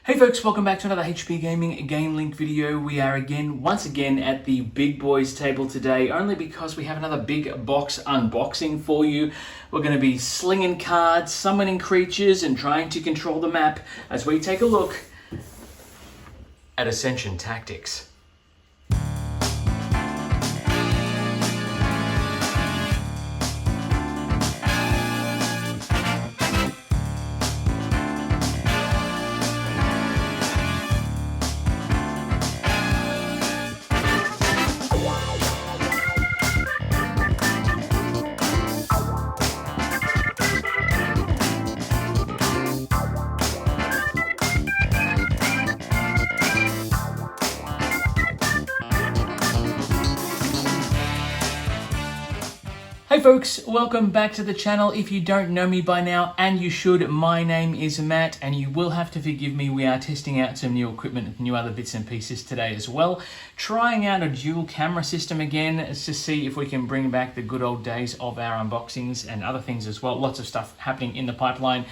Hey folks, welcome back to another HP Gaming GameLINK video. We are once again at the big boys table today, only because we have another big box unboxing for you. We're going to be slinging cards, summoning creatures, and trying to control the map as we take a look at Ascension Tactics. Hey folks, welcome back to the channel. If you don't know me by now, and you should, my name is Matt, and you will have to forgive me. We are testing out some new equipment and new other bits and pieces today as well. Trying out a dual camera system again to see if we can bring back the good old days of our unboxings and other things as well. Lots of stuff happening in the pipeline.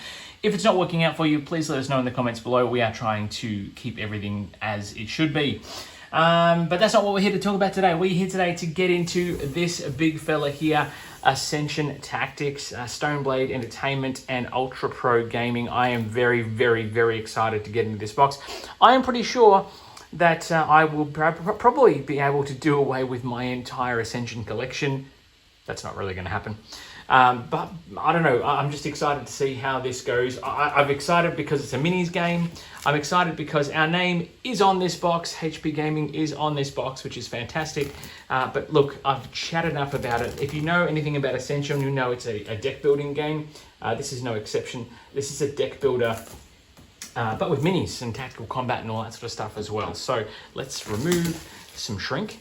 If it's not working out for you, please let us know in the comments below. We are trying to keep everything as it should be. But that's not what we're here to talk about today. We're here today to get into this big fella here, Ascension Tactics, Stoneblade Entertainment, and Ultra Pro Gaming. I am very, very, very excited to get into this box. I am pretty sure that I will probably be able to do away with my entire Ascension collection. That's not really going to happen. But I don't know, I'm just excited to see how this goes. I'm excited because it's a minis game. I'm excited because our name is on this box. HP Gaming is on this box, which is fantastic. But look, I've chatted enough about it. If you know anything about Ascension, you know it's a deck building game. This is no exception. This is a deck builder, but with minis and tactical combat and all that sort of stuff as well. So let's remove some shrink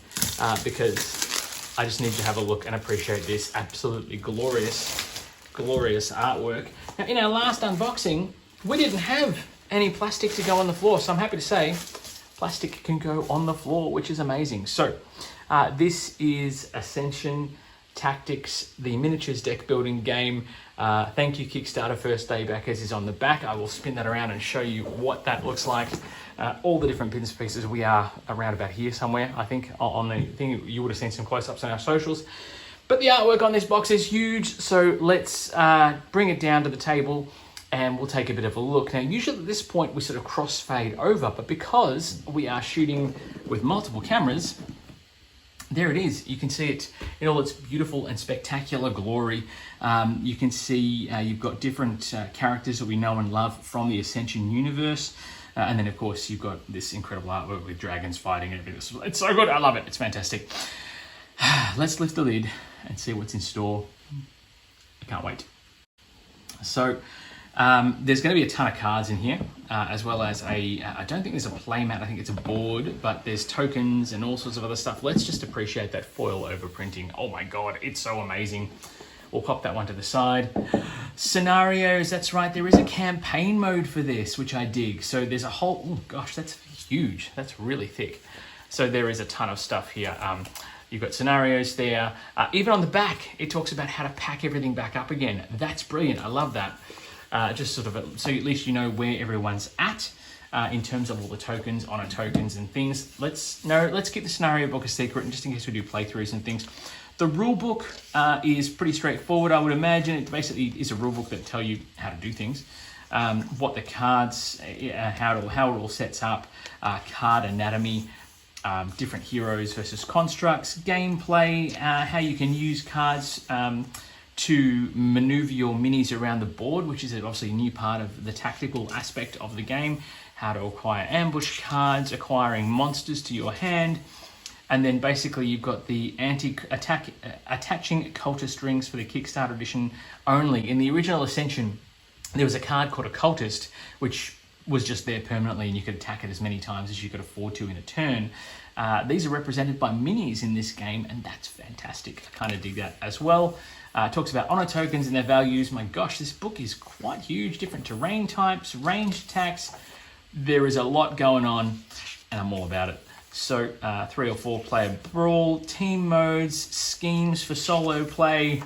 because I just need to have a look and appreciate this absolutely glorious, glorious artwork. Now, in our last unboxing, we didn't have any plastic to go on the floor, so I'm happy to say plastic can go on the floor, which is amazing. So, this is Ascension Tactics, the miniatures deck building game. Thank you, Kickstarter. First day backers is on the back. I will spin that around and show you what that looks like. All the different bits and pieces. We are around about here somewhere, I think, on the thing. You would have seen some close-ups on our socials. But the artwork on this box is huge, so let's bring it down to the table and we'll take a bit of a look. Now, usually at this point, we sort of cross-fade over, but because we are shooting with multiple cameras, there it is. You can see it in all its beautiful and spectacular glory. You can see you've got different characters that we know and love from the Ascension universe. And then, of course, you've got this incredible artwork with dragons fighting and everything. It's so good. I love it. It's fantastic. Let's lift the lid and see what's in store. I can't wait. So there's going to be a ton of cards in here, as well as I don't think there's a playmat. I think it's a board, but there's tokens and all sorts of other stuff. Let's just appreciate that foil overprinting. Oh my God, it's so amazing. We'll pop that one to the side. Scenarios, that's right. There is a campaign mode for this, which I dig. So there's a whole, oh gosh, that's huge. That's really thick. So there is a ton of stuff here. You've got scenarios there. Even on the back, it talks about how to pack everything back up again. That's brilliant. I love that. Just sort of, so at least you know where everyone's at in terms of all the tokens, honor tokens and things. Let's keep the scenario book a secret, just in case we do playthroughs and things. The rule book is pretty straightforward, I would imagine. It basically is a rule book that tell you how to do things, what the cards, how it all sets up, card anatomy, different heroes versus constructs, gameplay, how you can use cards to maneuver your minis around the board, which is obviously a new part of the tactical aspect of the game, how to acquire ambush cards, acquiring monsters to your hand. And then basically you've got the attaching cultist rings for the Kickstarter edition only. In the original Ascension, there was a card called a cultist, which was just there permanently and you could attack it as many times as you could afford to in a turn. These are represented by minis in this game, and that's fantastic. I kind of dig that as well. Talks about honor tokens and their values. My gosh, this book is quite huge. Different terrain types, ranged attacks. There is a lot going on, and I'm all about it. So 3 or 4 player brawl, team modes, schemes for solo play.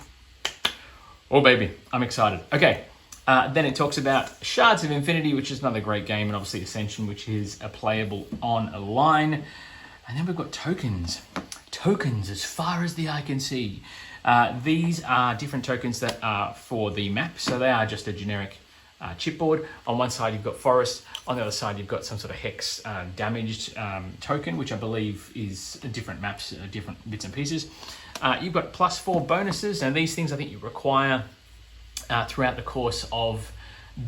Oh baby, I'm excited. Okay, Then it talks about Shards of Infinity, which is another great game, and obviously Ascension, which is playable online. And then we've got tokens. Tokens as far as the eye can see. These are different tokens that are for the map, so they are just a generic chipboard. On one side you've got forest, on the other side you've got some sort of hex damaged token, which I believe is different maps, different bits and pieces. You've got +4 bonuses, and these things I think you require throughout the course of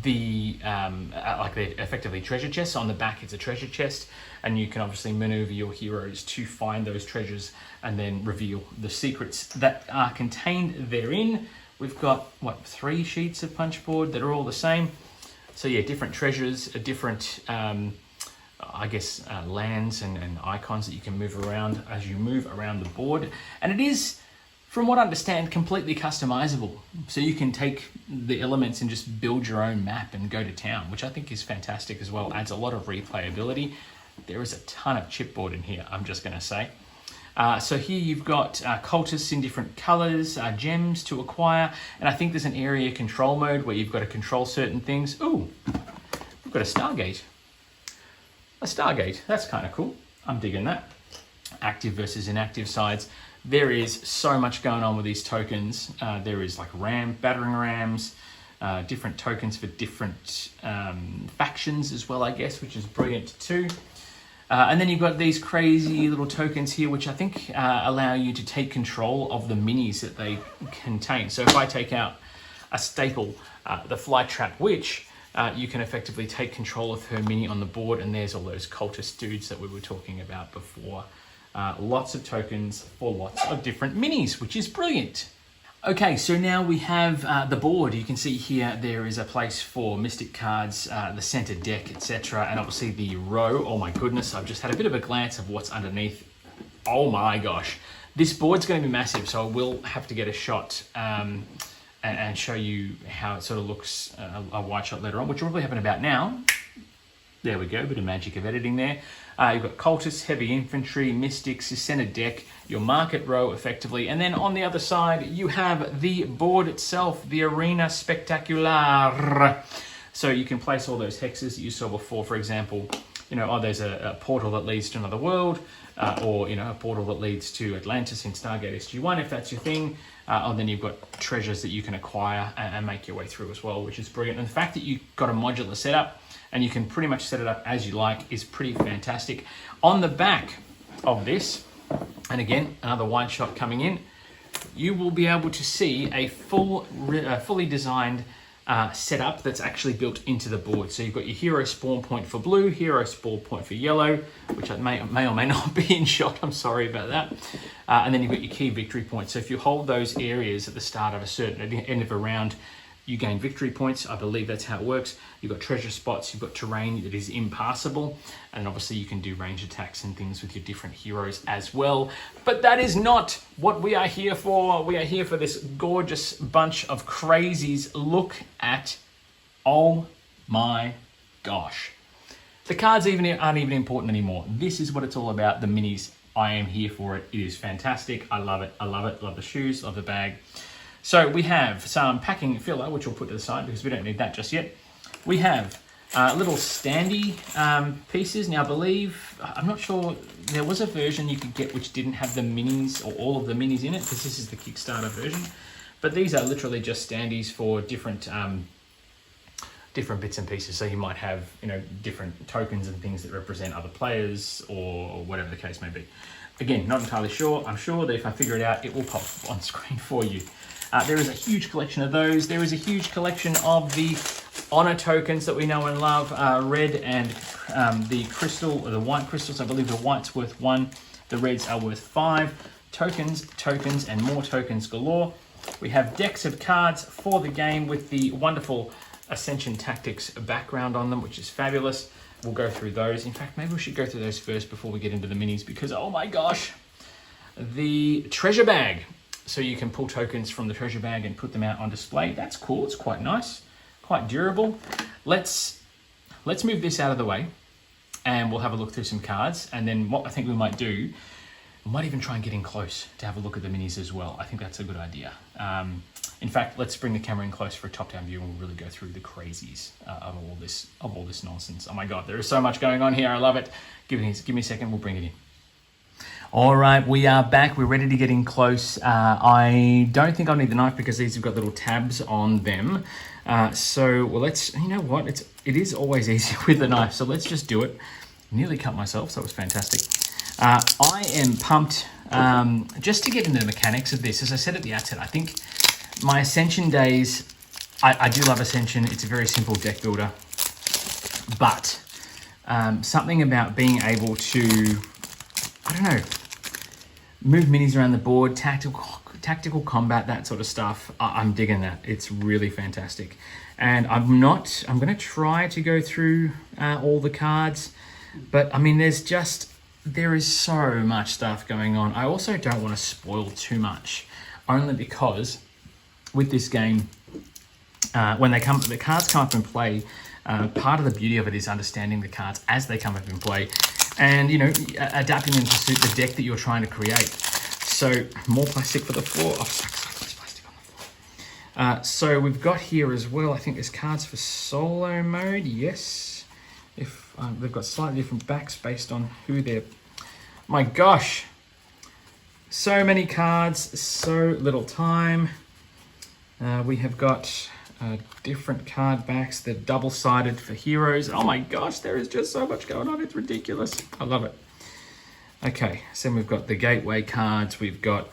the like they're effectively treasure chests. On the back it's a treasure chest, and you can obviously maneuver your heroes to find those treasures and then reveal the secrets that are contained therein. We've got 3 sheets of punchboard that are all the same. So yeah, different treasures, different I guess lands and icons that you can move around as you move around the board. And it is, from what I understand, completely customizable. So you can take the elements and just build your own map and go to town, which I think is fantastic as well. Adds a lot of replayability. There is a ton of chipboard in here, I'm just going to say. So here you've got cultists in different colors, gems to acquire, and I think there's an area control mode where you've got to control certain things. Ooh, we've got a Stargate. A Stargate, that's kind of cool. I'm digging that. Active versus inactive sides. There is so much going on with these tokens. There is like battering rams, different tokens for different factions as well, I guess, which is brilliant too. And then you've got these crazy little tokens here, which I think allow you to take control of the minis that they contain. So if I take out a staple, the Flytrap Witch, you can effectively take control of her mini on the board, and there's all those cultist dudes that we were talking about before. Lots of tokens for lots of different minis, which is brilliant. Okay, so now we have the board. You can see here there is a place for Mystic cards, the center deck, etc. And obviously the row. Oh my goodness, I've just had a bit of a glance of what's underneath. Oh my gosh. This board's going to be massive, so I will have to get a shot and show you how it sort of looks, a wide shot later on, which will probably happen about now. There we go, a bit of magic of editing there. You've got cultists, heavy infantry, mystics, your center deck, your market row effectively. And then on the other side, you have the board itself, the Arena Spectacular. So you can place all those hexes that you saw before. For example, there's a portal that leads to another world, or, a portal that leads to Atlantis in Stargate SG-1, if that's your thing. And then you've got treasures that you can acquire and make your way through as well, which is brilliant. And the fact that you've got a modular setup, and you can pretty much set it up as you like, is pretty fantastic. On the back of this, and again, another wide shot coming in, you will be able to see a fully designed setup that's actually built into the board. So you've got your hero spawn point for blue, hero spawn point for yellow, which may or may not be in shot, I'm sorry about that. And then you've got your key victory points. So if you hold those areas at the start of a certain end of a round, you gain victory points. I believe that's how it works. You've got treasure spots, you've got terrain that is impassable, and obviously you can do range attacks and things with your different heroes as well. But that is not what we are here for. We are here for this gorgeous bunch of crazies. Look at, oh my gosh. The cards aren't even important anymore. This is what it's all about, the minis. I am here for it. It is fantastic. I love it. I love it. Love the shoes, love the bag. So we have some packing filler, which we'll put to the side because we don't need that just yet. We have little standy pieces. Now I believe, I'm not sure, there was a version you could get which didn't have the minis or all of the minis in it, because this is the Kickstarter version. But these are literally just standees for different bits and pieces. So you might have, different tokens and things that represent other players or whatever the case may be. Again, not entirely sure. I'm sure that if I figure it out, it will pop on screen for you. There is a huge collection of those. There is a huge collection of the honor tokens that we know and love. Red and the white crystals. I believe the white's worth 1. The reds are worth 5. Tokens, and more tokens galore. We have decks of cards for the game with the wonderful Ascension Tactics background on them, which is fabulous. We'll go through those. In fact, maybe we should go through those first before we get into the minis, because, oh my gosh, the treasure bag. So you can pull tokens from the treasure bag and put them out on display. That's cool. It's quite nice, quite durable. Let's move this out of the way, and we'll have a look through some cards. And then what I think we might do, We might even try and get in close to have a look at the minis as well. I think that's a good idea. In fact, let's bring the camera in close for a top-down view and we'll really go through the crazies of all this nonsense. Oh my God, there is so much going on here. I love it. Give me a second. We'll bring it in. All right, we are back. We're ready to get in close. I don't think I'll need the knife because these have got little tabs on them. So let's, you know what? It is always easier with the knife. So let's just do it. Nearly cut myself, so that was fantastic. I am pumped just to get into the mechanics of this. As I said at the outset, I think my Ascension days, I do love Ascension. It's a very simple deck builder. But something about being able to, I don't know, move minis around the board, tactical combat, that sort of stuff. I'm digging that. It's really fantastic. And I'm going to try to go through all the cards. But I mean, there is so much stuff going on. I also don't want to spoil too much, only because with this game, when the cards come up in play, part of the beauty of it is understanding the cards as they come up in play and, you know, adapting them to suit the deck that you're trying to create. So more plastic for the floor. Oh, so much plastic on the floor. So we've got here as well, I think there's cards for solo mode. Yes. If they've got slightly different backs based on who they're... My gosh. So many cards, so little time. We have got different card backs. They're double-sided for heroes. Oh my gosh, there is just so much going on. It's ridiculous. I love it. Okay, so we've got the gateway cards. We've got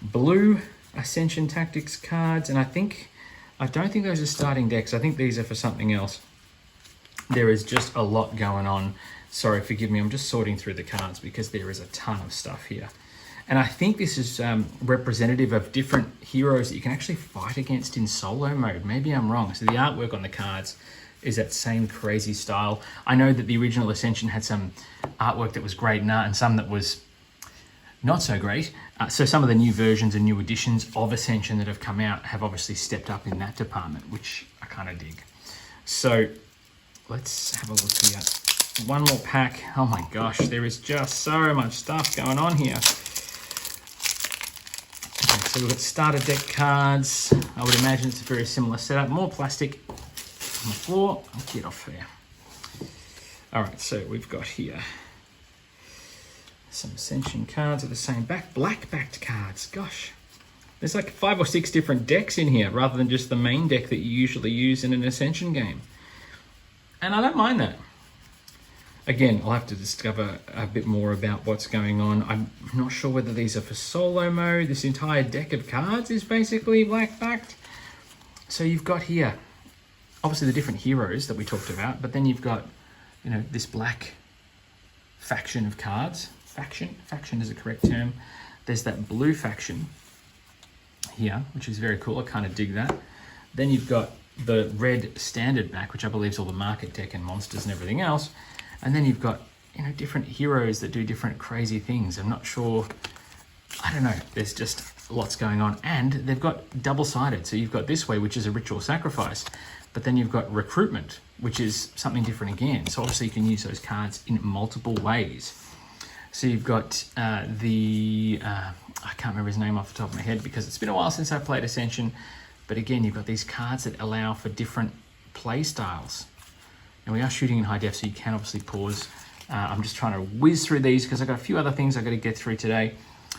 blue Ascension Tactics cards. And I don't think those are starting decks. I think these are for something else. There is just a lot going on. Sorry, forgive me. I'm just sorting through the cards because there is a ton of stuff here. And I think this is representative of different heroes that you can actually fight against in solo mode. Maybe I'm wrong. So the artwork on the cards is that same crazy style. I know that the original Ascension had some artwork that was great and some that was not so great. So some of the new versions and new editions of Ascension that have come out have obviously stepped up in that department, which I kind of dig. So let's have a look here. One more pack. Oh my gosh, there is just so much stuff going on here. Okay, so we've got starter deck cards. I would imagine it's a very similar setup. More plastic on the floor. I'll get off there. All right, so we've got here some Ascension cards of the same back. Black-backed cards. Gosh, there's like 5 or 6 different decks in here rather than just the main deck that you usually use in an Ascension game. And I don't mind that. Again, I'll have to discover a bit more about what's going on. I'm not sure whether these are for solo mode. This entire deck of cards is basically black-backed. So you've got here, obviously the different heroes that we talked about, but then you've got, you know, this black faction of cards. Faction is a correct term. There's that blue faction here, which is very cool. I kind of dig that. Then you've got the red standard back, which I believe is all the market deck and monsters and everything else. And then you've got, you know, different heroes that do different crazy things. I'm not sure, I don't know. There's just lots going on. And they've got double-sided. So you've got this way, which is a ritual sacrifice. But then you've got recruitment, which is something different again. So obviously you can use those cards in multiple ways. So you've got I can't remember his name off the top of my head because it's been a while since I played Ascension. But again, you've got these cards that allow for different play styles. And we are shooting in high def, so you can obviously pause. I'm just trying to whiz through these because I've got a few other things I've got to get through today.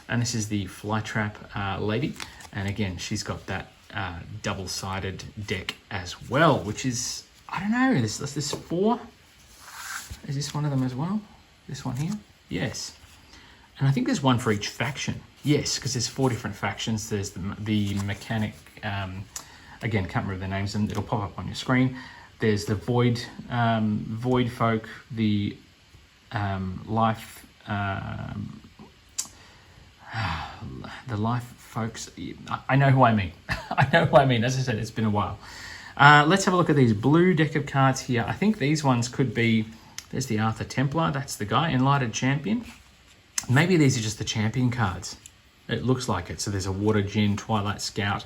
And this is the Flytrap lady. And again, she's got that double-sided deck as well, which is, I don't know, this 4? Is this one of them as well? This one here? Yes. And I think there's one for each faction. Yes, because there's 4 different factions. There's the mechanic, again, can't remember the names, and it'll pop up on your screen. There's the Void folk, the Life, the Life folks. I know who I mean. I know who I mean. As I said, it's been a while. Let's have a look at these blue deck of cards here. I think these ones could be, there's the Arthur Templar, that's the guy, Enlightened Champion. Maybe these are just the champion cards. It looks like it. So there's a Water Djinn, Twilight Scout,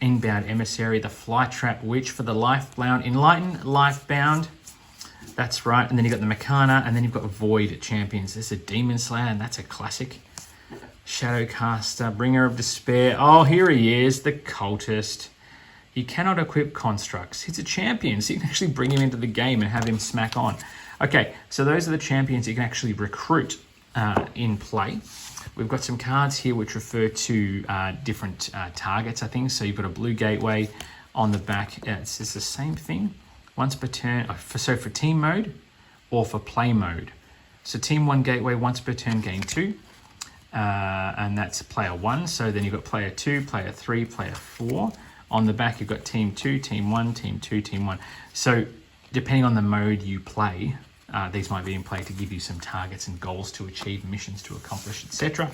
Inbound Emissary, the Flytrap Witch for the Lifebound, Enlightened Lifebound. That's right. And then you've got the Meccana, and then you've got Void Champions. There's a Demon Slayer, and that's a classic. Shadowcaster, Bringer of Despair. Oh, here he is, the Cultist. You cannot equip constructs. He's a champion, so you can actually bring him into the game and have him smack on. Okay, so those are the champions you can actually recruit in play. We've got some cards here which refer to different targets, I think. So you've got a blue gateway on the back. It's the same thing. Once per turn, so for team mode or for play mode. So team 1 gateway, once per turn, gain 2. And that's player 1. So then you've got player 2, player 3, player 4. On the back, you've got team 2, team 1, team 2, team 1. So depending on the mode you play, these might be in play to give you some targets and goals to achieve, missions to accomplish, etc.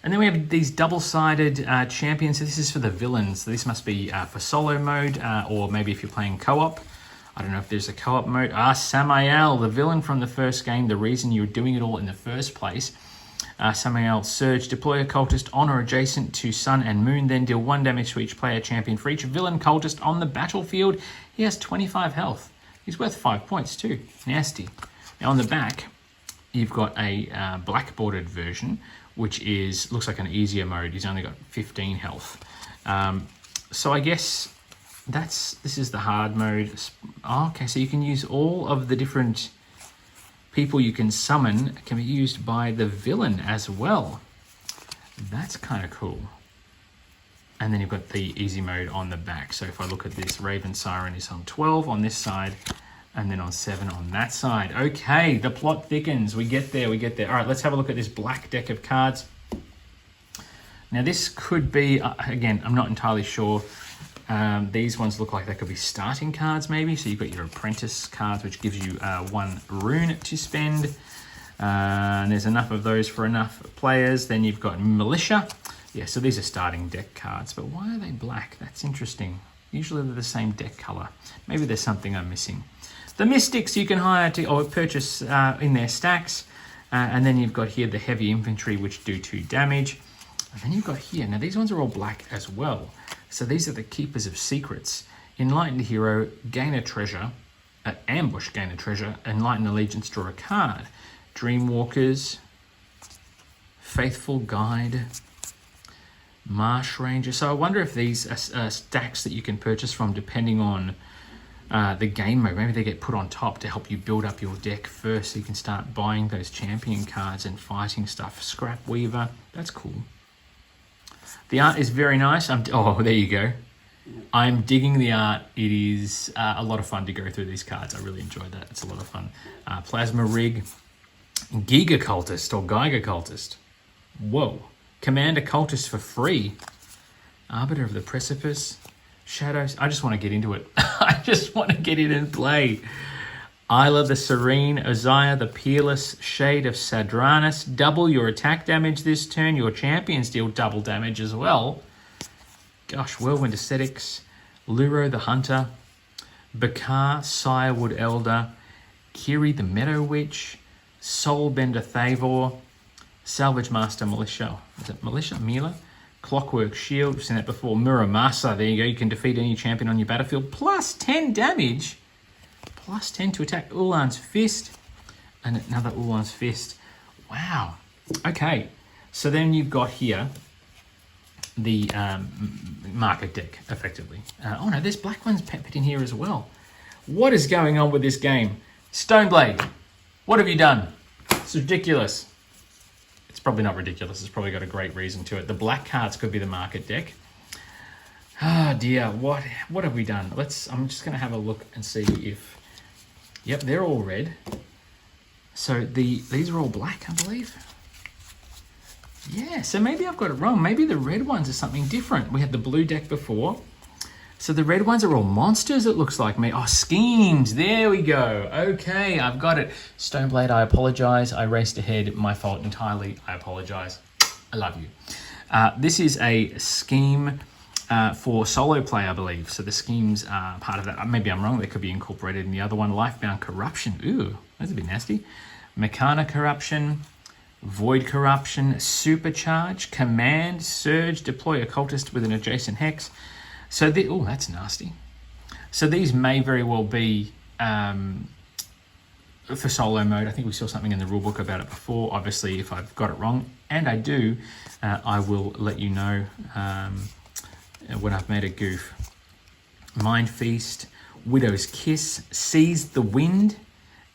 And then we have these double-sided champions. So this is for the villains. So this must be for solo mode, or maybe if you're playing co-op. I don't know if there's a co-op mode. Samael, the villain from the first game, the reason you're doing it all in the first place. Samael, Surge, deploy a cultist on or adjacent to Sun and Moon, then deal 1 damage to each player champion. For each villain cultist on the battlefield, he has 25 health. He's worth 5 points too. Nasty. Now on the back, you've got a black bordered version, which looks like an easier mode. He's only got 15 health. So I guess this is the hard mode. Oh, okay, so you can use all of the different people you can summon can be used by the villain as well. That's kind of cool. And then you've got the easy mode on the back. So if I look at this, Raven Siren is on 12 on this side, and then on 7 on that side. Okay, the plot thickens. We get there, we get there. All right, let's have a look at this black deck of cards. Now this could be, again, I'm not entirely sure. These ones look like they could be starting cards maybe. So you've got your apprentice cards, which gives you 1 rune to spend. And there's enough of those for enough players. Then you've got militia. Yeah, so these are starting deck cards, but why are they black? That's interesting. Usually they're the same deck color. Maybe there's something I'm missing. The mystics you can hire or purchase in their stacks. And then you've got here the heavy infantry, which do 2 damage. And then you've got here, now these ones are all black as well. So these are the keepers of secrets. Enlightened hero, gain a treasure. Ambush, gain a treasure. Enlightened allegiance, draw a card. Dreamwalkers, faithful guide, marsh ranger. So I wonder if these are stacks that you can purchase from depending on the game mode. Maybe they get put on top to help you build up your deck first so you can start buying those champion cards and fighting stuff. Scrap Weaver, that's cool. The art is very nice. Oh, there you go. I'm digging the art. It is a lot of fun to go through these cards. I really enjoyed that. It's a lot of fun. Plasma Rig, Giga Cultist or Geiger Cultist. Whoa. Commander Cultist for free. Arbiter of the Precipice. Shadows. I just want to get into it. I just want to get in and play. Isla the Serene, Uzziah the Peerless, Shade of Sadranus. Double your attack damage this turn. Your champions deal double damage as well. Gosh, Whirlwind Ascetics, Luro the Hunter, Bakar, Sirewood Elder, Kiri the Meadow Witch, Soulbender Thavor, Salvage Master Militia. Is it Militia? Mila? Clockwork Shield. We've seen that before. Muramasa. There you go. You can defeat any champion on your battlefield. Plus 10 damage. Plus 10 to attack. Ulan's Fist. And another Ulan's Fist. Wow. Okay. So then you've got here the market deck, effectively. Oh no, there's black ones peppered in here as well. What is going on with this game? Stoneblade, what have you done? It's ridiculous. It's probably not ridiculous. It's probably got a great reason to it. The black cards could be the market deck. Oh dear, what have we done? I'm just going to have a look and see if... Yep, they're all red. So these are all black, I believe. Yeah, so maybe I've got it wrong. Maybe the red ones are something different. We had the blue deck before. So the red ones are all monsters, it looks like me. Oh, schemes. There we go. Okay, I've got it. Stoneblade, I apologize. I raced ahead. My fault entirely. I apologize. I love you. This is a scheme for solo play, I believe. So the schemes are part of that. Maybe I'm wrong. They could be incorporated in the other one. Lifebound Corruption. Ooh, that's a bit nasty. Mechana Corruption. Void Corruption, Supercharge, Command, Surge, deploy a cultist with an adjacent hex. So, oh, that's nasty. So these may very well be for solo mode. I think we saw something in the rulebook about it before. Obviously, if I've got it wrong, and I do, I will let you know when I've made a goof. Mind Feast, Widow's Kiss, Seize the Wind,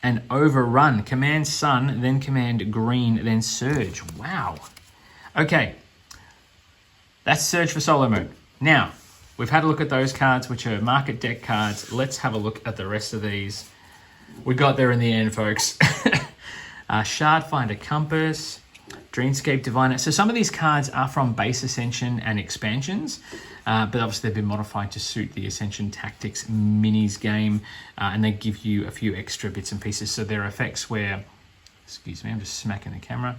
and Overrun. Command Sun, then Command Green, then Surge. Wow. Okay, that's Surge for solo mode. Now, we've had a look at those cards, which are market deck cards. Let's have a look at the rest of these. We got there in the end, folks. Shardfinder Compass, Dreamscape Diviner. So some of these cards are from base Ascension and expansions, but obviously they've been modified to suit the Ascension Tactics minis game, and they give you a few extra bits and pieces. So there are effects where, excuse me, I'm just smacking the camera,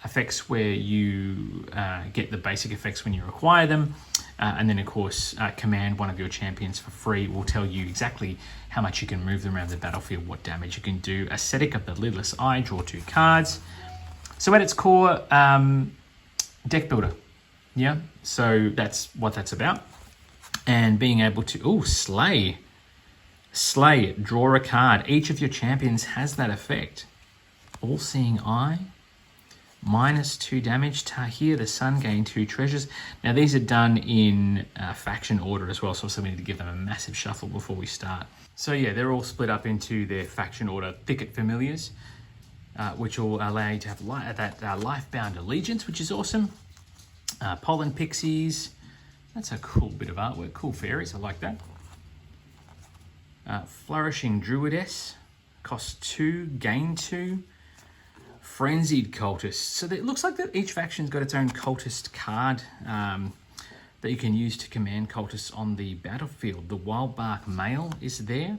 effects where you get the basic effects when you acquire them, and then of course command one of your champions for free will tell you exactly how much you can move them around the battlefield, what damage you can do. Ascetic of the Lidless Eye, draw 2 cards. So at its core, deck builder, yeah? So that's what that's about. And being able to, Slay, draw a card. Each of your champions has that effect. All-Seeing Eye, -2 damage. Tahir the Sun, gain 2 treasures. Now these are done in faction order as well, so also we need to give them a massive shuffle before we start. So yeah, they're all split up into their faction order. Thicket Familiars, which will allow you to have that Lifebound Allegiance, which is awesome. Pollen Pixies, that's a cool bit of artwork. Cool fairies, I like that. Flourishing Druidess, cost 2, gain 2. Frenzied Cultist. So it looks like that each faction's got its own cultist card that you can use to command cultists on the battlefield. The Wildbark Male is there.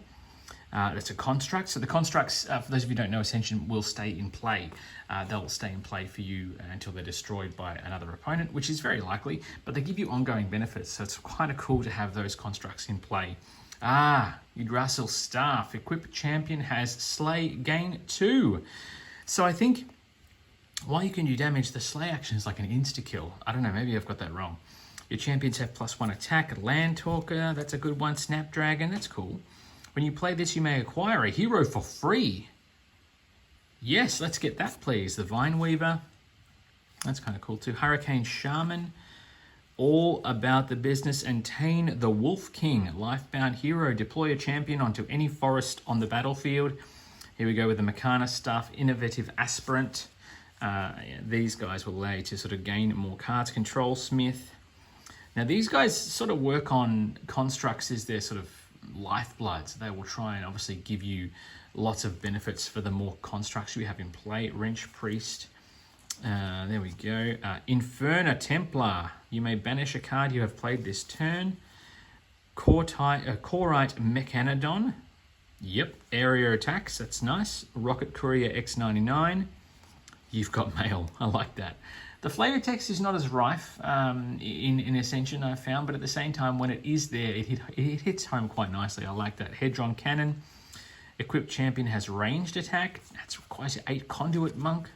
That's a construct. So the constructs, for those of you who don't know, Ascension will stay in play. They'll stay in play for you until they're destroyed by another opponent, which is very likely, but they give you ongoing benefits. So it's kind of cool to have those constructs in play. Yggdrasil Staff. Equipped champion has Slay, gain 2. So I think while you can do damage, the Slay action is like an insta-kill. I don't know, maybe I've got that wrong. Your champions have +1 attack. Land Talker, that's a good one. Snapdragon, that's cool. When you play this, you may acquire a hero for free. Yes, let's get that, please. The Vine Weaver, that's kind of cool too. Hurricane Shaman, all about the business. And Tane the Wolf King, Lifebound Hero. Deploy a champion onto any forest on the battlefield. Here we go with the Meccana stuff. Innovative Aspirant. These guys will allow you to sort of gain more cards. Control Smith. Now these guys sort of work on constructs as their sort of lifeblood. So they will try and obviously give you lots of benefits for the more constructs you have in play. Wrench Priest. There we go. Inferna Templar. You may banish a card you have played this turn. Corite Mechanodon. Yep, area attacks, that's nice. Rocket Courier X99. You've got mail, I like that. The flavor text is not as rife in Ascension, I've found, but at the same time, when it is there, it hits home quite nicely. I like that. Hedron Cannon. Equipped champion has ranged attack. That's quite 8. Conduit Monk.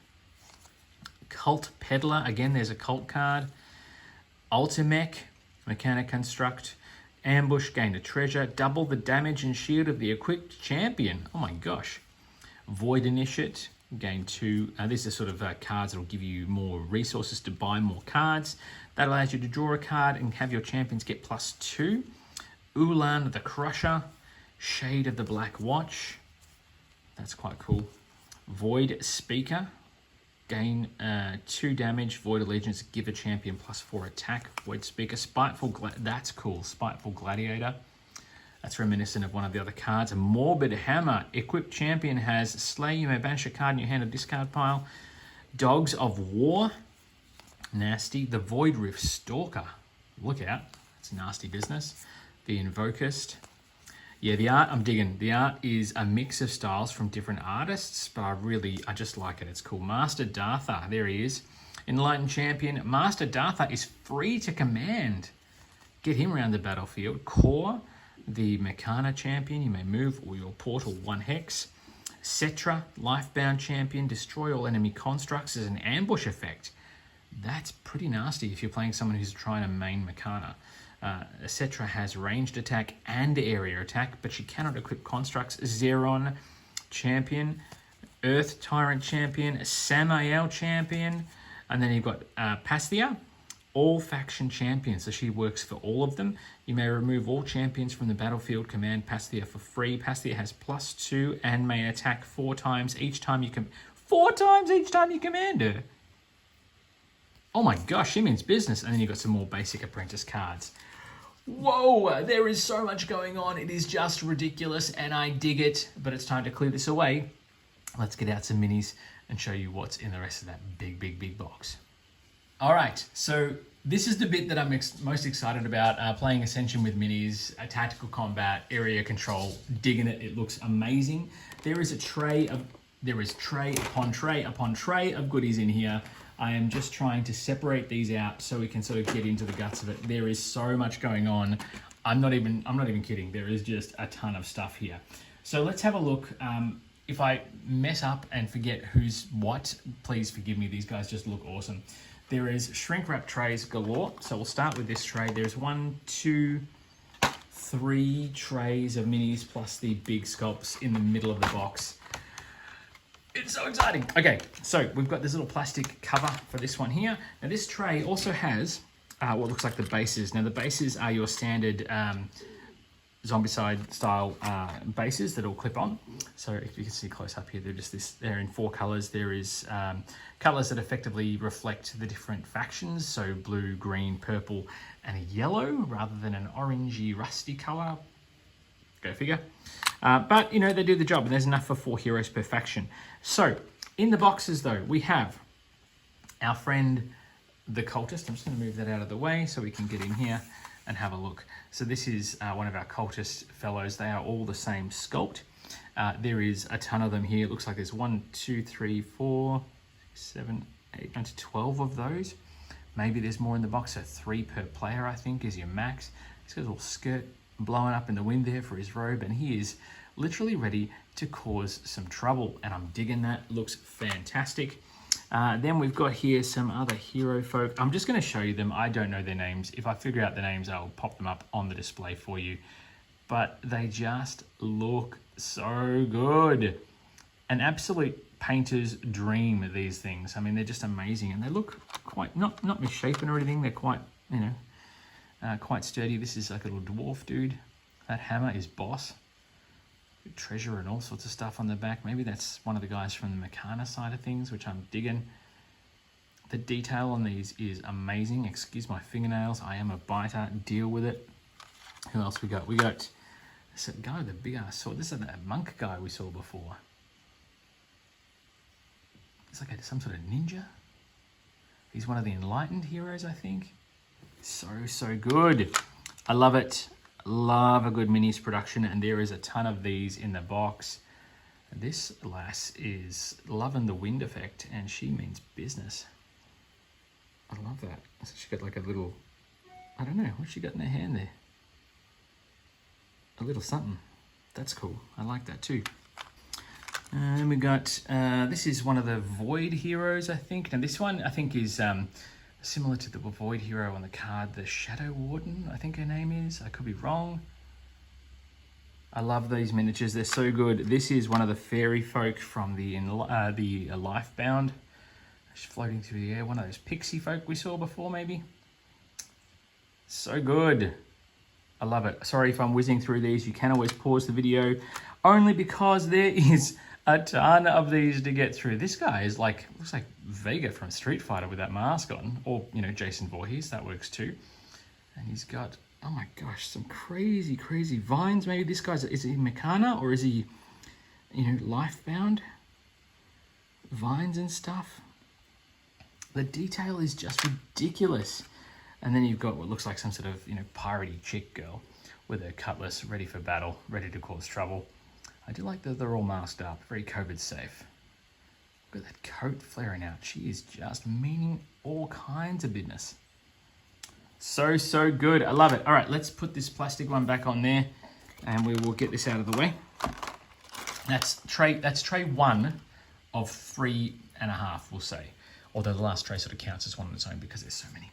Cult Peddler. Again, there's a cult card. Ultimech. Mechanic Construct. Ambush, gain a treasure. Double the damage and shield of the equipped champion. Oh my gosh. Void Initiate, gain 2. These are sort of cards that will give you more resources to buy more cards. That allows you to draw a card and have your champions get +2. Ulan the Crusher. Shade of the Black Watch. That's quite cool. Void Speaker. Gain 2 damage. Void Allegiance. Give a champion +4 attack. Void Speaker. That's cool. Spiteful Gladiator. That's reminiscent of one of the other cards. Morbid Hammer. Equipped champion has Slay. You may banish a card in your hand or discard pile. Dogs of War. Nasty. The Void Rift Stalker. Look out. That's nasty business. The Invocist. Yeah, the art I'm digging. The art is a mix of styles from different artists, but I just like it. It's cool. Master Dartha, there he is. Enlightened Champion. Master Dartha is free to command. Get him around the battlefield. Core, the Meccana Champion. You may move or your portal 1 hex. Cetra, Lifebound Champion. Destroy all enemy constructs as an ambush effect. That's pretty nasty if you're playing someone who's trying to main Meccana. Cetra has ranged attack and area attack, but she cannot equip constructs. Zeron, champion, Earth Tyrant champion, Samael champion, and then you've got Pasthia, all faction champions. So she works for all of them. You may remove all champions from the battlefield. Command Pasthia for free. Pasthia has +2 and may attack 4 times each time you can. 4 times each time you command her. Oh my gosh, she means business. And then you've got some more basic apprentice cards. Whoa, there is so much going on. It is just ridiculous and I dig it, but it's time to clear this away. Let's get out some minis and show you what's in the rest of that big box. All right, so this is the bit that I'm most excited about, playing Ascension with minis, tactical combat, area control, digging it. It looks amazing. There is tray upon tray upon tray of goodies in here. I am just trying to separate these out so we can sort of get into the guts of it. There is so much going on. I'm not even kidding. There is just a ton of stuff here. So let's have a look. If I mess up and forget who's what, please forgive me. These guys just look awesome. There is shrink wrap trays galore. So we'll start with this tray. There's 1, 2, 3 trays of minis plus the big sculpts in the middle of the box. It's so exciting. Okay, so we've got this little plastic cover for this one here. Now this tray also has what looks like the bases. Now the bases are your standard Zombicide style bases that all clip on. So if you can see close up here, they're in 4 colors. There is colors that effectively reflect the different factions. So blue, green, purple, and a yellow rather than an orangey, rusty color. Go figure. But, you know, they do the job, and there's enough for 4 heroes per faction. So, in the boxes, though, we have our friend, the Cultist. I'm just going to move that out of the way so we can get in here and have a look. So this is one of our Cultist fellows. They are all the same sculpt. There is a ton of them here. It looks like there's 1, 2, 3, 4, 7, 8, 9 to 12 of those. Maybe there's more in the box, so 3 per player, I think, is your max. He's got a little skirt blowing up in the wind there for his robe, and he is literally ready to cause some trouble, and I'm digging that. Looks fantastic. Then we've got here some other hero folk. I'm just going to show you them. I don't know their names. If I figure out the names, I'll pop them up on the display for you. But they just look so good. An absolute painter's dream, these things. I mean, they're just amazing, and they look quite, not misshapen or anything. They're quite, you know, quite sturdy. This is like a little dwarf dude. That hammer is boss. Treasure and all sorts of stuff on the back. Maybe that's one of the guys from the Meccana side of things, which I'm digging. The detail on these is amazing. Excuse my fingernails. I am a biter. Deal with it. Who else we got? We got this guy with a big ass sword. This is that monk guy we saw before. It's like some sort of ninja. He's one of the enlightened heroes, I think. So good. I love it. Love a good minis production, and there is a ton of these in the box. This lass is loving the wind effect, and she means business. I love that. So she got like a little, I don't know, what's she got in her hand there? A little something. That's cool. I like that too. And then we got, this is one of the Void heroes, I think. Now this one, I think, is similar to the Void hero on the card, the Shadow Warden, I think her name is. I could be wrong. I love these miniatures. They're so good. This is one of the fairy folk from the Lifebound. She's floating through the air. One of those pixie folk we saw before, maybe. So good. I love it. Sorry if I'm whizzing through these. You can always pause the video, only because there is a ton of these to get through. This guy is like, looks like Vega from Street Fighter with that mask on, or, you know, Jason Voorhees, that works too. And he's got, oh my gosh, some crazy vines. Maybe this guy's, is he Meccana, or is he, you know, Lifebound? Vines and stuff. The detail is just ridiculous. And then you've got what looks like some sort of, you know, piratey chick girl with her cutlass, ready for battle, ready to cause trouble. I do like that they're all masked up, very COVID safe. Look at that coat flaring out. She is just meaning all kinds of business. So good. I love it. All right, let's put this plastic one back on there, and we will get this out of the way. That's tray 1 of 3.5, we'll say. Although the last tray sort of counts as one on its own because there's so many.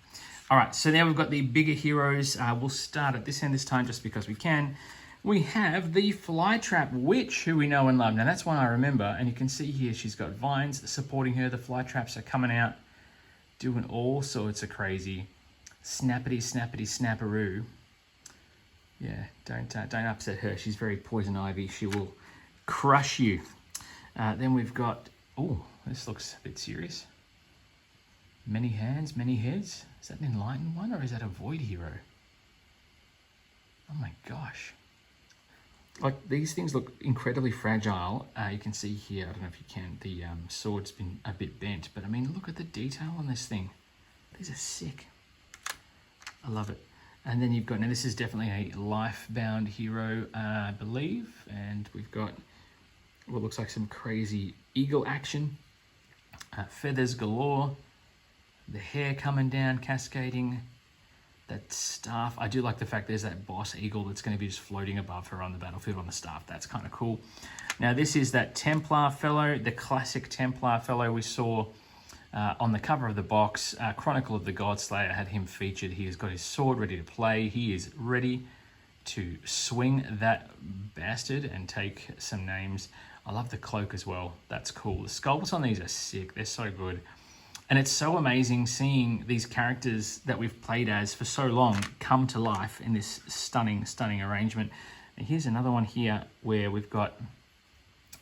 All right, so now we've got the bigger heroes. We'll start at this end this time just because we can. we have the Flytrap Witch, who we know and love. Now that's one I remember, and you can see here she's got vines supporting her. The fly traps are coming out, doing all sorts of crazy snappity snapperoo. Yeah, don't upset her. She's very poison ivy. She will crush you. Then we've got, oh, this looks a bit serious. Many hands, many heads. Is that an enlightened one, or is that a void hero? Oh my gosh. Like, these things look incredibly fragile. You can see here, I don't know if you can, the sword's been a bit bent, but I mean, look at the detail on this thing. These are sick. I love it. And then you've got, now this is definitely a life-bound hero, I believe, and we've got what looks like some crazy eagle action, feathers galore, the hair coming down, cascading, that staff. I do like the fact there's that boss eagle that's going to be just floating above her on the battlefield on the staff. That's kind of cool. Now this is that Templar fellow, the classic Templar fellow we saw on the cover of the box. Chronicle of the Godslayer had him featured. He has got his sword ready to play. He is ready to swing that bastard and take some names. I love the cloak as well. That's cool. The sculpts on these are sick. They're so good. And it's so amazing seeing these characters that we've played as for so long come to life in this stunning, stunning arrangement. And here's another one here where we've got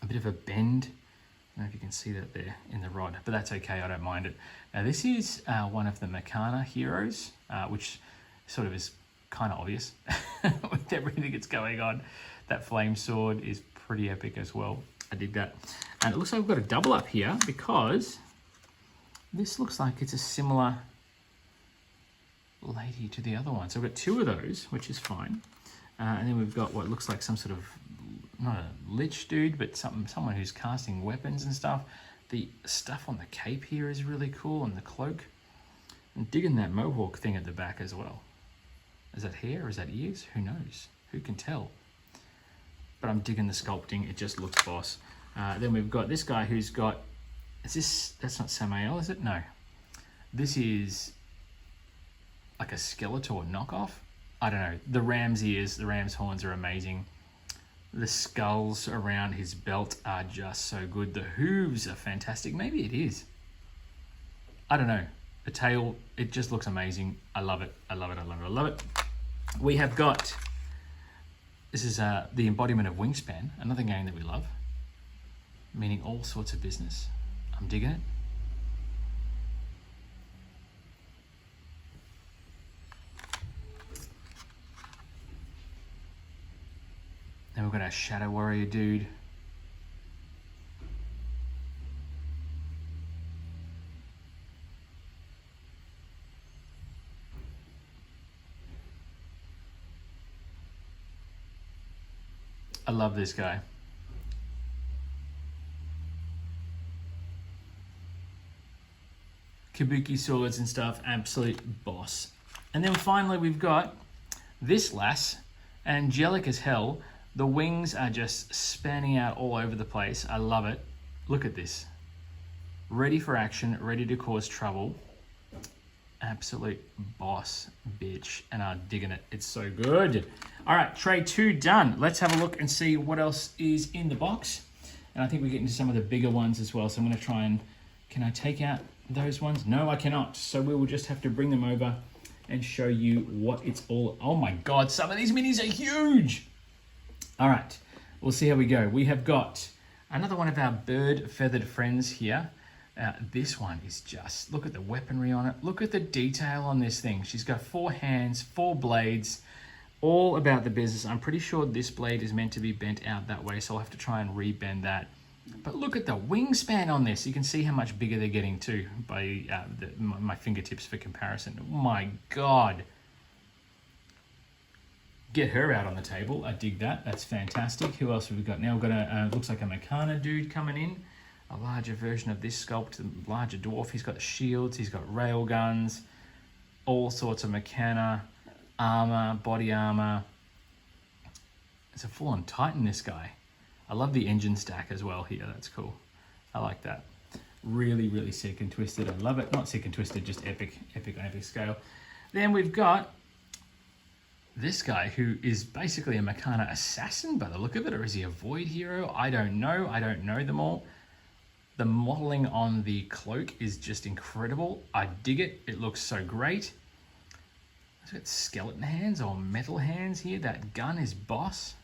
a bit of a bend. I don't know if you can see that there in the rod, but that's okay. I don't mind it. Now this is one of the Makana heroes, which sort of is kind of obvious with everything that's going on. That flame sword is pretty epic as well. I dig that. And it looks like we've got a double up here because this looks like it's a similar lady to the other one. So we've got two of those, which is fine. And then we've got what looks like some sort of, not a lich dude, but someone who's casting weapons and stuff. The stuff on the cape here is really cool, and the cloak. I'm digging that mohawk thing at the back as well. Is that hair or is that ears? Who knows? Who can tell? But I'm digging the sculpting. It just looks boss. Then we've got this guy who's got, that's not Samael, is it? No. This is like a Skeletor knockoff. I don't know. The ram's ears, the ram's horns are amazing. The skulls around his belt are just so good. The hooves are fantastic. Maybe it is. I don't know. The tail, it just looks amazing. I love it. I love it. I love it. I love it. We have got, this is the embodiment of Wingspan, another game that we love, meaning all sorts of business. I'm digging it. Then we've got our Shadow Warrior dude. I love this guy. Kabuki swords and stuff, absolute boss. And then finally we've got this lass, angelic as hell. The wings are just spanning out all over the place. I love it. Look at this. Ready for action, ready to cause trouble. Absolute boss bitch, and I'm digging it. It's so good. All right, tray 2 done. Let's have a look and see what else is in the box. And I think we get into some of the bigger ones as well. So I'm gonna try and, can I take out those ones? No, I cannot. So we will just have to bring them over and show you what it's all, oh my God, some of these minis are huge. All right, we'll see how we go. We have got another one of our bird feathered friends here. This one is just, look at the weaponry on it. Look at the detail on this thing. She's got 4 hands, 4 blades, all about the business. I'm pretty sure this blade is meant to be bent out that way, so I'll have to try and rebend that. But look at the wingspan on this. You can see how much bigger they're getting too by my fingertips for comparison. Oh my God. Get her out on the table. I dig that. That's fantastic. Who else have we got now? We've got a, looks like a Makana dude coming in. A larger version of this sculpt, a larger dwarf. He's got shields, he's got rail guns, all sorts of Makana, armor, body armor. It's a full-on Titan, this guy. I love the engine stack as well here. That's cool. I like that. Really, really sick and twisted. I love it. Not sick and twisted, just epic, epic on epic scale. Then we've got this guy who is basically a Meccana assassin by the look of it, or is he a void hero? I don't know. I don't know them all. The modeling on the cloak is just incredible. I dig it. It looks so great. It's got skeleton hands or metal hands here. That gun is boss.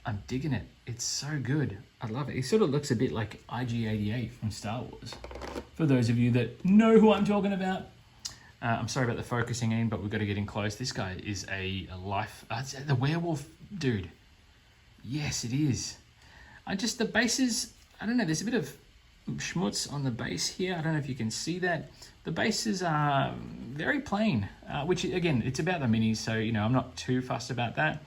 I'm digging it. It's so good. I love it. He sort of looks a bit like IG-88 from Star Wars. For those of you that know who I'm talking about. I'm sorry about the focusing in, but we've got to get in close. This guy is a life... the werewolf dude. Yes, it is. The bases... I don't know, there's a bit of schmutz on the base here. I don't know if you can see that. The bases are very plain, which, again, it's about the minis, so, you know, I'm not too fussed about that.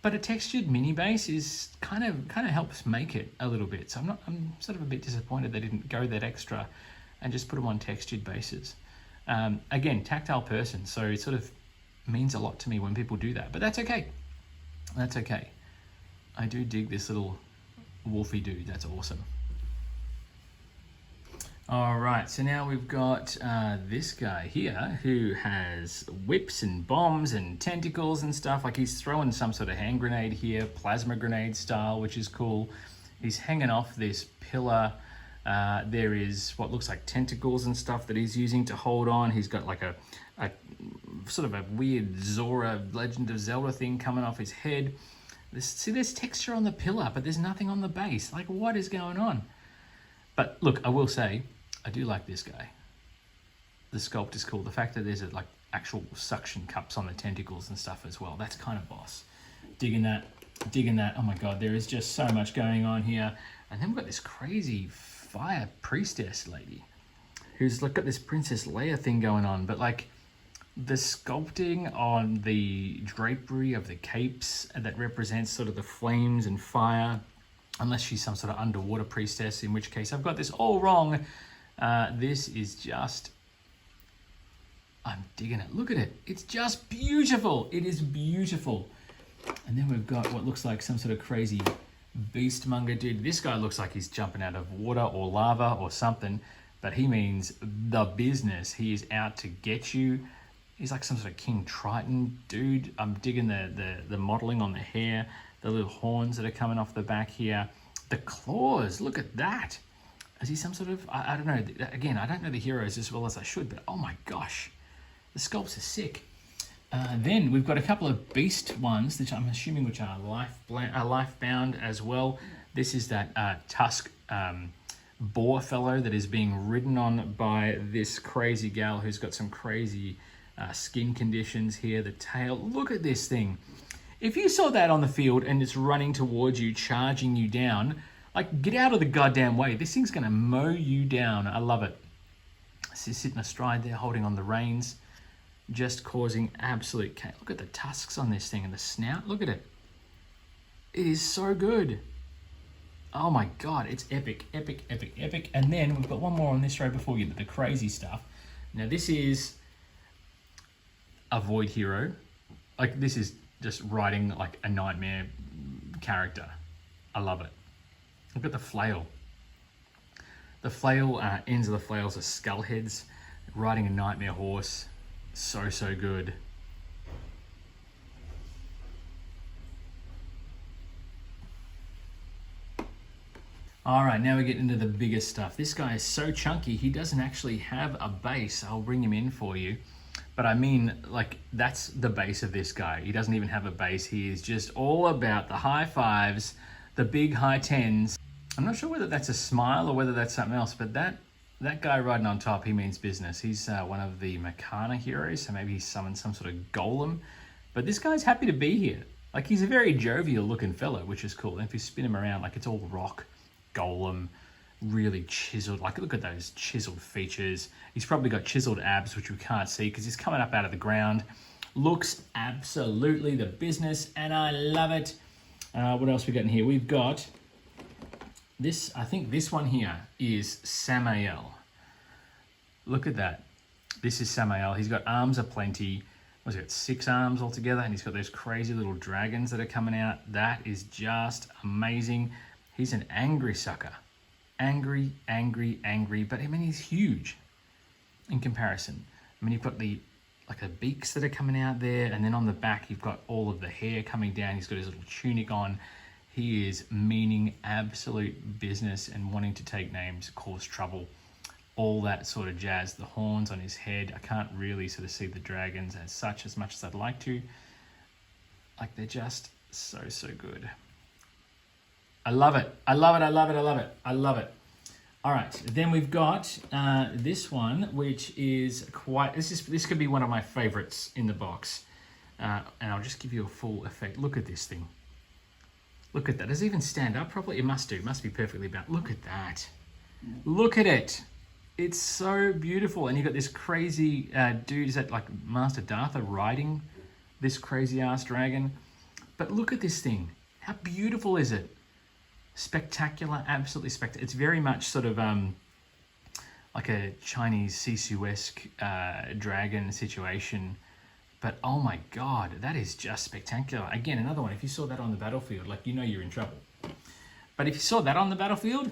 But a textured mini base is kind of helps make it a little bit. So I'm sort of a bit disappointed they didn't go that extra and just put them on textured bases. Again, tactile person, so it sort of means a lot to me when people do that. But that's okay. That's okay. I do dig this little wolfy dude. That's awesome. All right, so now we've got this guy here who has whips and bombs and tentacles and stuff. Like he's throwing some sort of hand grenade here, plasma grenade style, which is cool. He's hanging off this pillar. There is what looks like tentacles and stuff that he's using to hold on. He's got like a sort of a weird Zora Legend of Zelda thing coming off his head. See, there's texture on the pillar, but there's nothing on the base. Like, what is going on? But look, I will say, I do like this guy. The sculpt is cool. The fact that there's like actual suction cups on the tentacles and stuff as well. That's kind of boss. Digging that, digging that. Oh my God, there is just so much going on here. And then we've got this crazy fire priestess lady who's like got this Princess Leia thing going on, but like the sculpting on the drapery of the capes that represents sort of the flames and fire, unless she's some sort of underwater priestess, in which case I've got this all wrong. This is just, I'm digging it. Look at it. It's just beautiful. It is beautiful. And then we've got what looks like some sort of crazy beastmonger dude. This guy looks like he's jumping out of water or lava or something, but he means the business. He is out to get you. He's like some sort of King Triton dude. I'm digging the modeling on the hair, the little horns that are coming off the back here. The claws, look at that. Is he some sort of, I don't know. Again, I don't know the heroes as well as I should, but oh my gosh, the sculpts are sick. Then we've got a couple of beast ones, which I'm assuming which are life-bound as well. This is that tusk boar fellow that is being ridden on by this crazy gal who's got some crazy skin conditions here. The tail, look at this thing. If you saw that on the field and it's running towards you, charging you down, like get out of the goddamn way. This thing's gonna mow you down. I love it. So sitting astride there, holding on the reins, just causing absolute chaos. Look at the tusks on this thing and the snout. Look at it. It is so good. Oh my God, it's epic, epic, epic, epic. And then we've got one more on this row before we get to the crazy stuff. Now this is a void hero. Like this is just writing like a nightmare character. I love it. Look at the flail. The flail, ends of the flails are skull heads, riding a nightmare horse. So, so good. All right, now we get into the bigger stuff. This guy is so chunky, he doesn't actually have a base. I'll bring him in for you. But I mean, like, that's the base of this guy. He doesn't even have a base. He is just all about the high fives, the big high tens. I'm not sure whether that's a smile or whether that's something else, but that guy riding on top, he means business. He's one of the Meccana heroes, so maybe he's summoned some sort of golem. But this guy's happy to be here. Like, he's a very jovial looking fellow, which is cool. And if you spin him around, like, it's all rock, golem, really chiseled. Like, look at those chiseled features. He's probably got chiseled abs, which we can't see because he's coming up out of the ground. Looks absolutely the business, and I love it. What else we got in here? We've got this. I think this one here is Samael. Look at that. This is Samael. He's got arms aplenty. What's he got? 6 arms altogether, and he's got those crazy little dragons that are coming out. That is just amazing. He's an angry sucker. Angry, angry, angry, but I mean, he's huge in comparison. I mean, you've got the like the beaks that are coming out there, and then on the back you've got all of the hair coming down. He's got his little tunic on. He is meaning absolute business and wanting to take names, cause trouble, all that sort of jazz. The horns on his head, I can't really sort of see the dragons as much as I'd like to. Like, they're just so good. I love it. I love it. I love it. I love it. I love it. All right, then we've got this one, which is quite, this could be one of my favorites in the box. And I'll just give you a full effect. Look at this thing. Look at that. Does it even stand up properly? It must do. It must be perfectly balanced. Look at that. Look at it. It's so beautiful. And you've got this crazy dude, is that like Master Dartha riding this crazy ass dragon? But look at this thing. How beautiful is it? Spectacular, absolutely spectacular. It's very much sort of like a Chinese Sisu-esque dragon situation. But oh my God, that is just spectacular. Again, another one, if you saw that on the battlefield, like, you know you're in trouble. But if you saw that on the battlefield,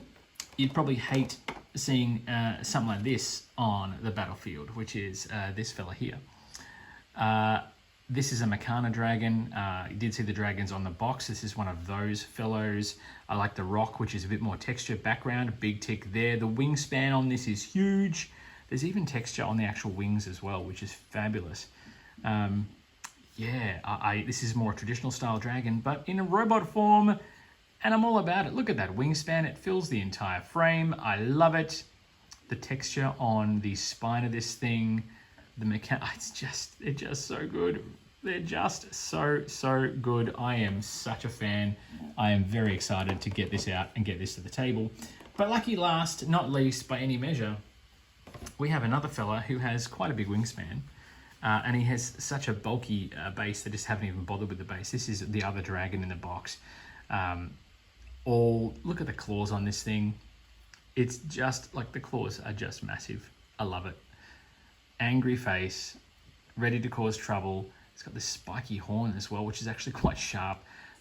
you'd probably hate seeing something like this on the battlefield, which is this fella here. This is a Makana dragon. You did see the dragons on the box. This is one of those fellows. I like the rock, which is a bit more texture background. Big tick there. The wingspan on this is huge. There's even texture on the actual wings as well, which is fabulous. Yeah, this is more a traditional style dragon, but in a robot form, and I'm all about it. Look at that wingspan. It fills the entire frame. I love it. The texture on the spine of this thing, it's just so good. They're just so good. I am such a fan. I am very excited to get this out and get this to the table. But lucky last, not least by any measure, we have another fella who has quite a big wingspan. And he has such a bulky base that I just haven't even bothered with the base. This is the other dragon in the box. Look at the claws on this thing. It's just like, the claws are just massive. I love it. Angry face, ready to cause trouble. It's got this spiky horn as well, which is actually quite sharp.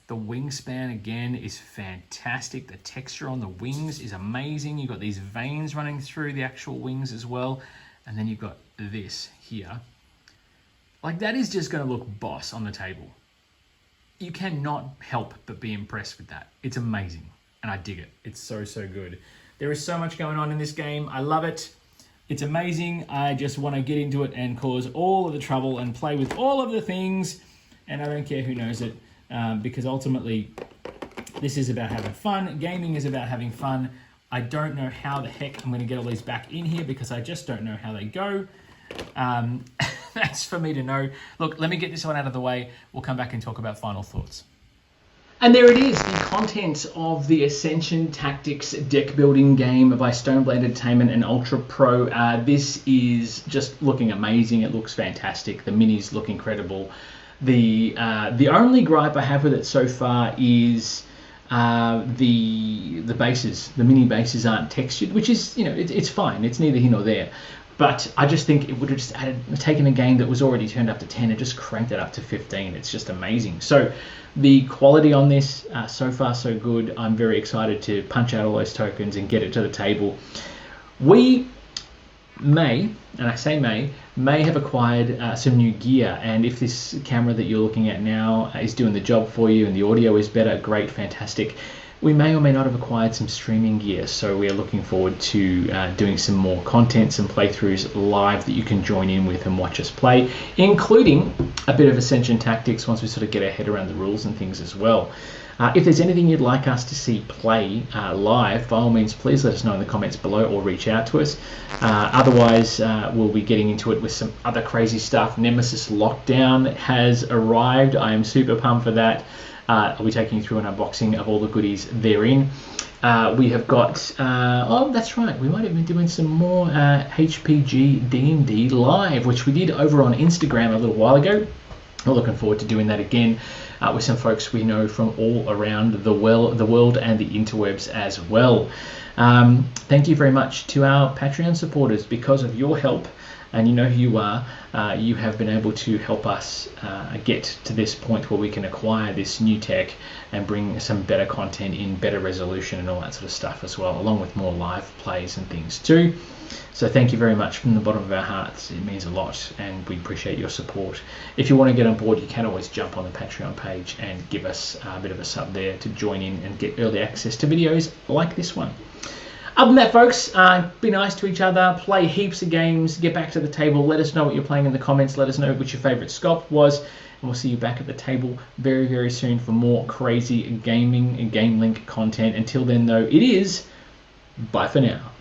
The wingspan again is fantastic. The texture on the wings is amazing. You've got these veins running through the actual wings as well. And then you've got this here. Like, that is just going to look boss on the table. You cannot help but be impressed with that. It's amazing, and I dig it. It's so good. There is so much going on in this game. I love it. It's amazing. I just want to get into it and cause all of the trouble and play with all of the things, and I don't care who knows it, because ultimately this is about having fun. Gaming is about having fun. I don't know how the heck I'm going to get all these back in here, because I just don't know how they go. That's for me to know. Look, let me get this one out of the way. We'll come back and talk about final thoughts. And there it is, the content of the Ascension Tactics deck building game by Stoneblade Entertainment and Ultra Pro. This is just looking amazing. It looks fantastic. The minis look incredible. The only gripe I have with it so far is the bases. The mini bases aren't textured, which is, you know, it's fine. It's neither here nor there. But I just think it would have just taken a game that was already turned up to 10 and just cranked it up to 15. It's just amazing. So the quality on this, so far so good. I'm very excited to punch out all those tokens and get it to the table. We may, and I say may have acquired some new gear. And if this camera that you're looking at now is doing the job for you and the audio is better, great, fantastic. We may or may not have acquired some streaming gear, so we are looking forward to doing some more content, some playthroughs live that you can join in with and watch us play, including a bit of Ascension Tactics once we sort of get our head around the rules and things as well. If there's anything you'd like us to see play live, by all means, please let us know in the comments below or reach out to us. Otherwise, we'll be getting into it with some other crazy stuff. Nemesis Lockdown has arrived. I am super pumped for that. I'll be taking you through an unboxing of all the goodies therein. We have got, oh, that's right, we might have been doing some more HPG D&D live, which we did over on Instagram a little while ago. We're looking forward to doing that again with some folks we know from all around the world and the interwebs as well. Thank you very much to our Patreon supporters. Because of your help, and you know who you are, you have been able to help us get to this point where we can acquire this new tech and bring some better content in, better resolution and all that sort of stuff as well, along with more live plays and things too. So thank you very much from the bottom of our hearts. It means a lot and we appreciate your support. If you want to get on board, you can always jump on the Patreon page and give us a bit of a sub there to join in and get early access to videos like this one. Other than that, folks, be nice to each other, play heaps of games, get back to the table, let us know what you're playing in the comments, let us know which your favourite sculpt was, and we'll see you back at the table very, very soon for more crazy gaming and GameLINK content. Until then, though, it is bye for now.